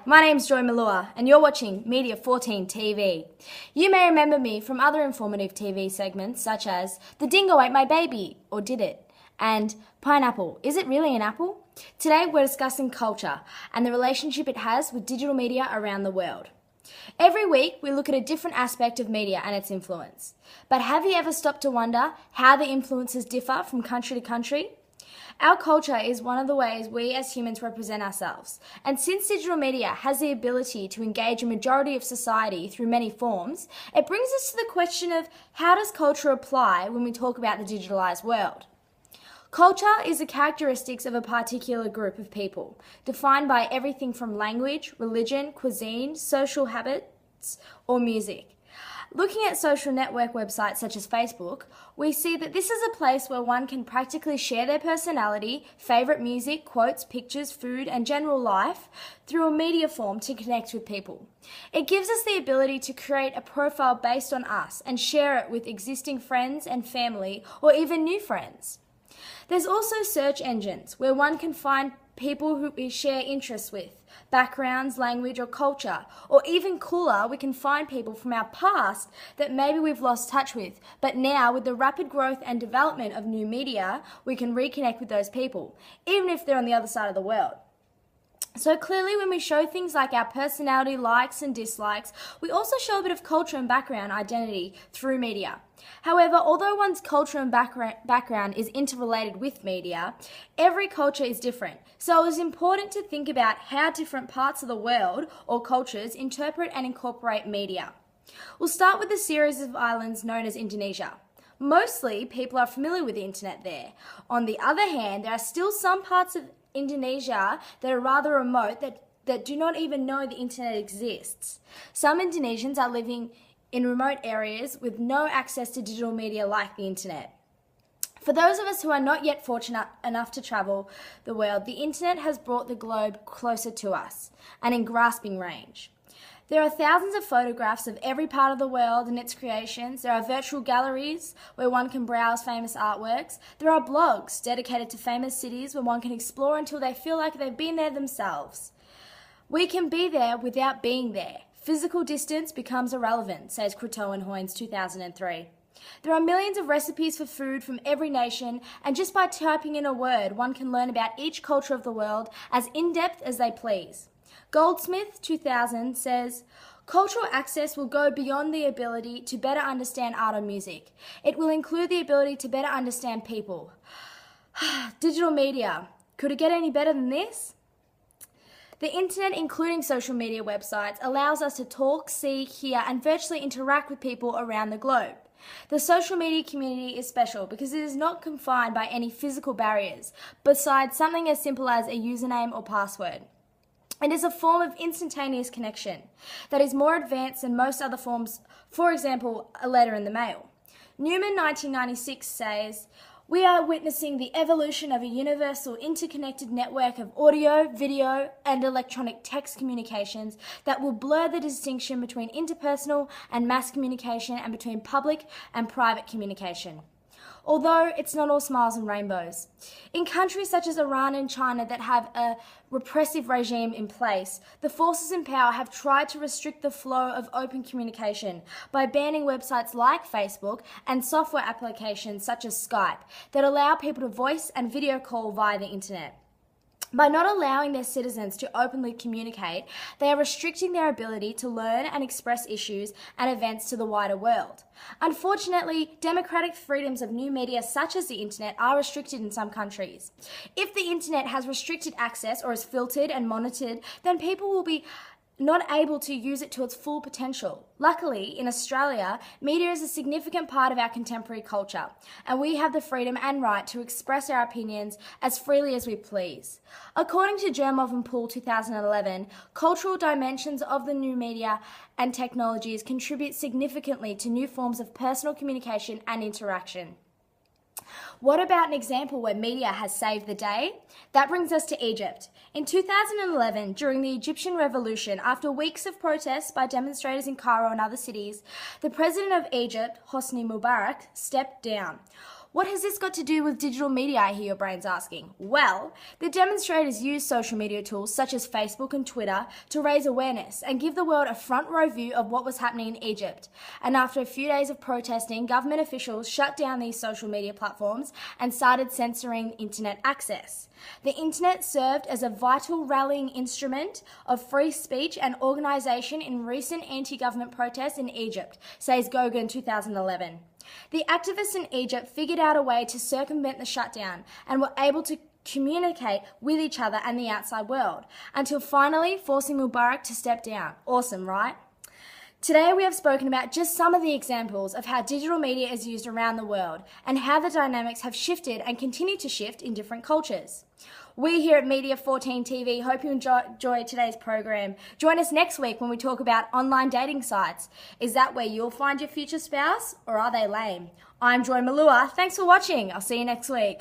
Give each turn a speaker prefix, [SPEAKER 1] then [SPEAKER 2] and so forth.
[SPEAKER 1] my name's Joy Malua and you're watching Media 14 TV. You may remember me from other informative TV segments such as The Dingo Ate My Baby, or Did It? And Pineapple, Is It Really an Apple? Today we're discussing culture and the relationship it has with digital media around the world. Every week we look at a different aspect of media and its influence. But have you ever stopped to wonder how the influences differ from country to country? Our culture is one of the ways we as humans represent ourselves. And since digital media has the ability to engage a majority of society through many forms, it brings us to the question of how does culture apply when we talk about the digitalised world? Culture is the characteristics of a particular group of people, defined by everything from language, religion, cuisine, social habits, or music. Looking at social network websites such as Facebook, we see that this is a place where one can practically share their personality, favourite music, quotes, pictures, food and general life through a media form to connect with people. It gives us the ability to create a profile based on us and share it with existing friends and family or even new friends. There's also search engines where one can find people who we share interests with, backgrounds, language or culture, or even cooler, we can find people from our past that maybe we've lost touch with, but now with the rapid growth and development of new media, we can reconnect with those people, even if they're on the other side of the world. So clearly when we show things like our personality, likes and dislikes, we also show a bit of culture and background identity through media. However, although one's culture and background is interrelated with media, every culture is different. So it is important to think about how different parts of the world or cultures interpret and incorporate media. We'll start with the series of islands known as Indonesia. Mostly people are familiar with the internet there. On the other hand, there are still some parts of Indonesia that are rather remote that do not even know the internet exists. Some Indonesians are living in remote areas with no access to digital media like the internet. For those of us who are not yet fortunate enough to travel the world, the internet has brought the globe closer to us and in grasping range. There are thousands of photographs of every part of the world and its creations. There are virtual galleries where one can browse famous artworks. There are blogs dedicated to famous cities where one can explore until they feel like they've been there themselves. We can be there without being there. Physical distance becomes irrelevant, says Croteau and Hoynes 2003. There are millions of recipes for food from every nation, and just by typing in a word, one can learn about each culture of the world as in-depth as they please. Goldsmith 2000 says, cultural access will go beyond the ability to better understand art or music. It will include the ability to better understand people. Digital media. Could it get any better than this? The internet, including social media websites, allows us to talk, see, hear, and virtually interact with people around the globe. The social media community is special because it is not confined by any physical barriers, besides something as simple as a username or password. It is a form of instantaneous connection that is more advanced than most other forms, for example, a letter in the mail. Newman 1996 says, "We are witnessing the evolution of a universal interconnected network of audio, video, and electronic text communications that will blur the distinction between interpersonal and mass communication and between public and private communication." Although it's not all smiles and rainbows. In countries such as Iran and China that have a repressive regime in place, the forces in power have tried to restrict the flow of open communication by banning websites like Facebook and software applications such as Skype that allow people to voice and video call via the internet. By not allowing their citizens to openly communicate, they are restricting their ability to learn and express issues and events to the wider world. Unfortunately, democratic freedoms of new media such as the internet are restricted in some countries. If the internet has restricted access or is filtered and monitored, then people will be not able to use it to its full potential. Luckily, in Australia, media is a significant part of our contemporary culture, and we have the freedom and right to express our opinions as freely as we please. According to Jermov and Poole 2011, cultural dimensions of the new media and technologies contribute significantly to new forms of personal communication and interaction. What about an example where media has saved the day? That brings us to Egypt. In 2011, during the Egyptian Revolution, after weeks of protests by demonstrators in Cairo and other cities, the president of Egypt, Hosni Mubarak, stepped down. What has this got to do with digital media, I hear your brains asking? Well, the demonstrators used social media tools such as Facebook and Twitter to raise awareness and give the world a front row view of what was happening in Egypt. And after a few days of protesting, government officials shut down these social media platforms and started censoring internet access. The internet served as a vital rallying instrument of free speech and organisation in recent anti-government protests in Egypt, says Goga in 2011. The activists in Egypt figured out a way to circumvent the shutdown and were able to communicate with each other and the outside world, until finally forcing Mubarak to step down. Awesome, right? Today we have spoken about just some of the examples of how digital media is used around the world and how the dynamics have shifted and continue to shift in different cultures. We here at Media 14 TV hope you enjoy today's program. Join us next week when we talk about online dating sites. Is that where you'll find your future spouse, or are they lame? I'm Joy Malua. Thanks for watching. I'll see you next week.